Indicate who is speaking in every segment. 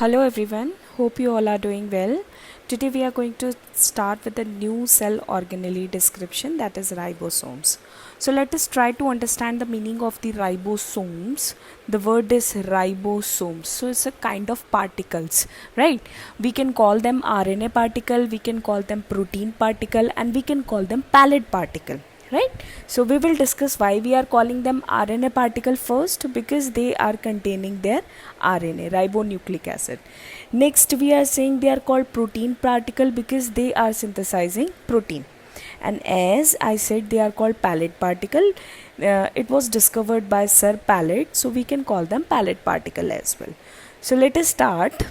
Speaker 1: Hello everyone, hope you all are doing well. Today we are going to start with a new cell organelle description, that is ribosomes. So let us try to understand the meaning of the ribosomes. The word is ribosomes. So it's a kind of particles, right? We can call them RNA particle, we can call them protein particle, and we can call them pallid particle. Right, so we will discuss why we are calling them RNA particle first, because they are containing their RNA, ribonucleic acid. Next, we are saying they are called protein particle because they are synthesizing protein. And as I said, they are called pallid particle. It was discovered by Sir Pallid, so we can call them pallid particle as well. So let us start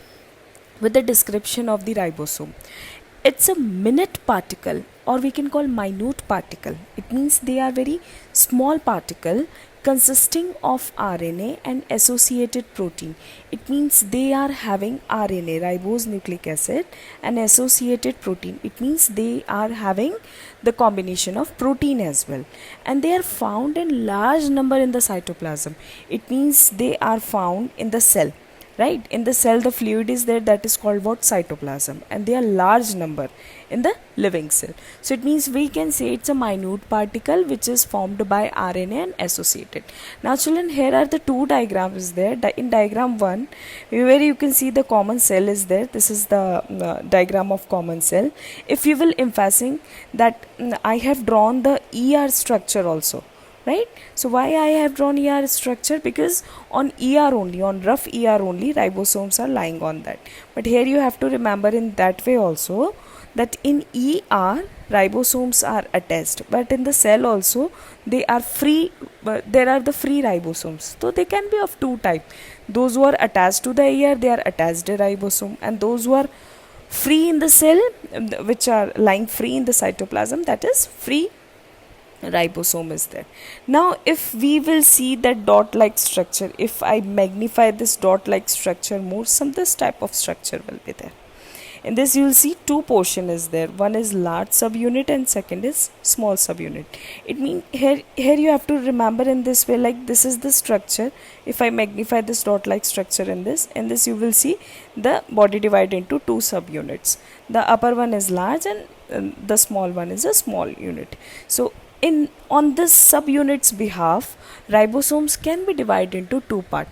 Speaker 1: with the description of the ribosome. It's a minute particle, or we can call minute particle. It means they are very small particle consisting of RNA and associated protein. It means they are having RNA, ribose nucleic acid, and associated protein. It means they are having the combination of protein as well, and they are found in large number in the cytoplasm. It means they are found in the cell. Right, in the cell the fluid is there, that is called what? Cytoplasm, and they are large number in the living cell. So it means we can say it's a minute particle which is formed by RNA and associated. Now children, here are the two diagrams there. In diagram 1, where you can see the common cell is there. This is the diagram of common cell. If you will emphasizing that I have drawn the ER structure also. Right, so why I have drawn ER structure? Because on ER only, on rough ER only, ribosomes are lying on that. But here you have to remember in that way also, that in ER ribosomes are attached, but in the cell also they are free. There are the free ribosomes, so they can be of two type. Those who are attached to the ER, they are attached ribosome, and those who are free in the cell, which are lying free in the cytoplasm, that is free ribosome is there. Now if we will see that dot like structure, if I magnify this dot like structure more, this type of structure will be there. In this you will see two portion is there. One is large subunit and second is small subunit. It means here you have to remember in this way, like this is the structure. If I magnify this dot like structure in this you will see the body divided into two subunits. The upper one is large and the small one is a small unit. So on this subunit's behalf, ribosomes can be divided into two parts.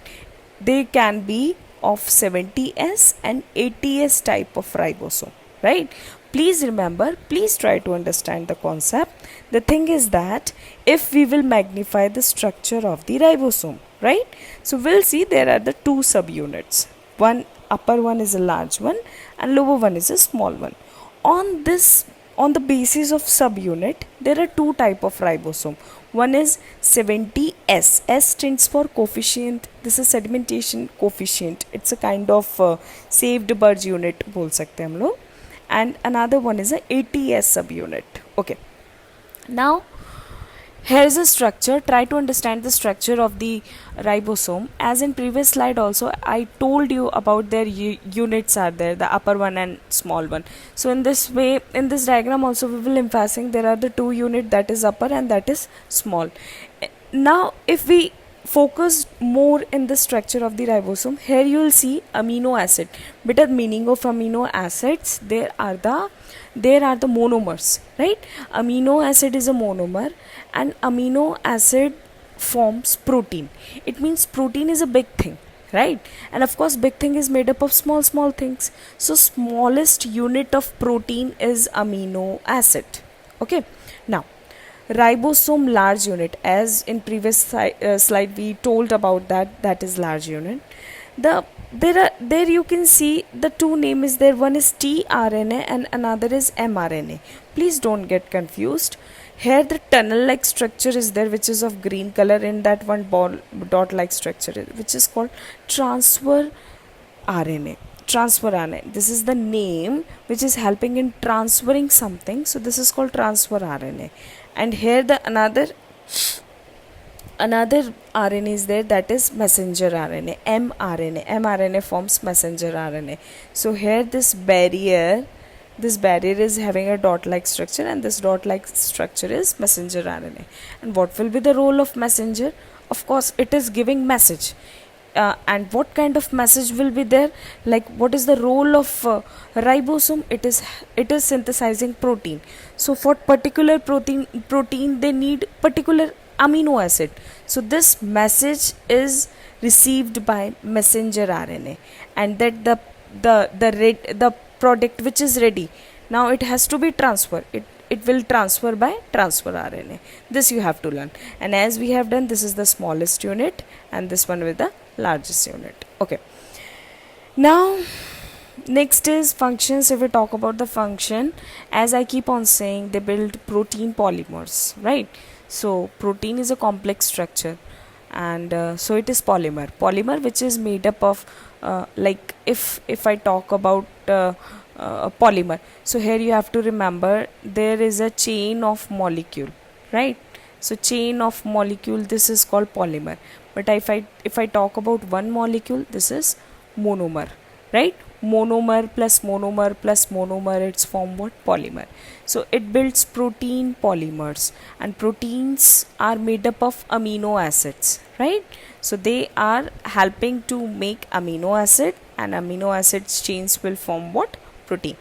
Speaker 1: They can be of 70S and 80S type of ribosome, right? Please remember, please try to understand the concept. The thing is that if we will magnify the structure of the ribosome, right? So we'll see there are the two subunits. One upper one is a large one and lower one is a small one. On the basis of subunit, there are two type of ribosome. One is 70S. S stands for coefficient. This is sedimentation coefficient. It's a kind of saved Burge unit बोल सकते हैं हम लोग. And another one is a 80S subunit. Okay. Now here is a structure. Try to understand the structure of the ribosome. As in previous slide also, I told you about their units are there, the upper one and small one. So in this way, in this diagram also we will emphasizing there are the two unit, that is upper and that is small. Now if we focus more in the structure of the ribosome, here you will see amino acid. Better meaning of amino acids, there are the monomers, right? Amino acid is a monomer and amino acid forms protein. It means protein is a big thing, right? And of course big thing is made up of small things. So smallest unit of protein is amino acid. Okay, now ribosome large unit, as in previous slide we told about that is large unit. There you can see the two name is there. One is tRNA and another is mRNA. Please don't get confused. Here the tunnel like structure is there, which is of green color, in that one dot like structure which is called transfer RNA. Transfer RNA, this is the name which is helping in transferring something, so this is called transfer RNA. And here the another RNA is there, that is messenger RNA, mRNA forms messenger RNA. So here this barrier is having a dot like structure, and this dot like structure is messenger RNA. And what will be the role of messenger? Of course it is giving message. and what kind of message will be there, like what is the role of ribosome. It is synthesizing protein. So for particular protein they need particular amino acid. So this message is received by messenger RNA, and that the product which is ready, now it has to be transferred. It will transfer by transfer RNA. This you have to learn. And as we have done, this is the smallest unit and this one with the largest unit. Okay. Now next is functions. If we talk about the function, as I keep on saying, they build protein polymers, right? So protein is a complex structure, and so it is polymer which is made up of like if I talk about polymer, so here you have to remember there is a chain of molecule, right? So chain of molecule, this is called polymer. But if I talk about one molecule, this is monomer, right? Monomer plus monomer plus monomer, it's form what? Polymer. So it builds protein polymers, and proteins are made up of amino acids, right? So they are helping to make amino acid, and amino acids chains will form what? Protein.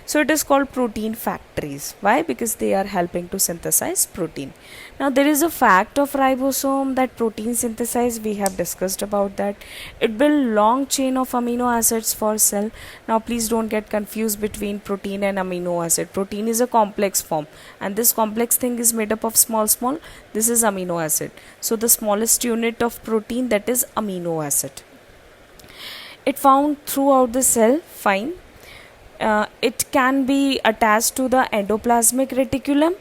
Speaker 1: So it is called protein factories. Why? Because they are helping to synthesize protein. Now there is a fact of ribosome that protein synthesize, we have discussed about that. It builds long chain of amino acids for cell. Now please don't get confused between protein and amino acid. Protein is a complex form, and this complex thing is made up of small, this is amino acid. So the smallest unit of protein, that is amino acid. It found throughout the cell, fine. It can be attached to the endoplasmic reticulum,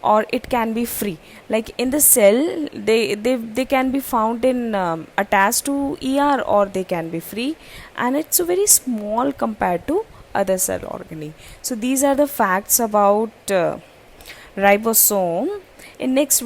Speaker 1: or it can be free. Like in the cell, they can be found in attached to ER, or they can be free, and it's a very small compared to other cell organelle. So these are the facts about ribosome. In next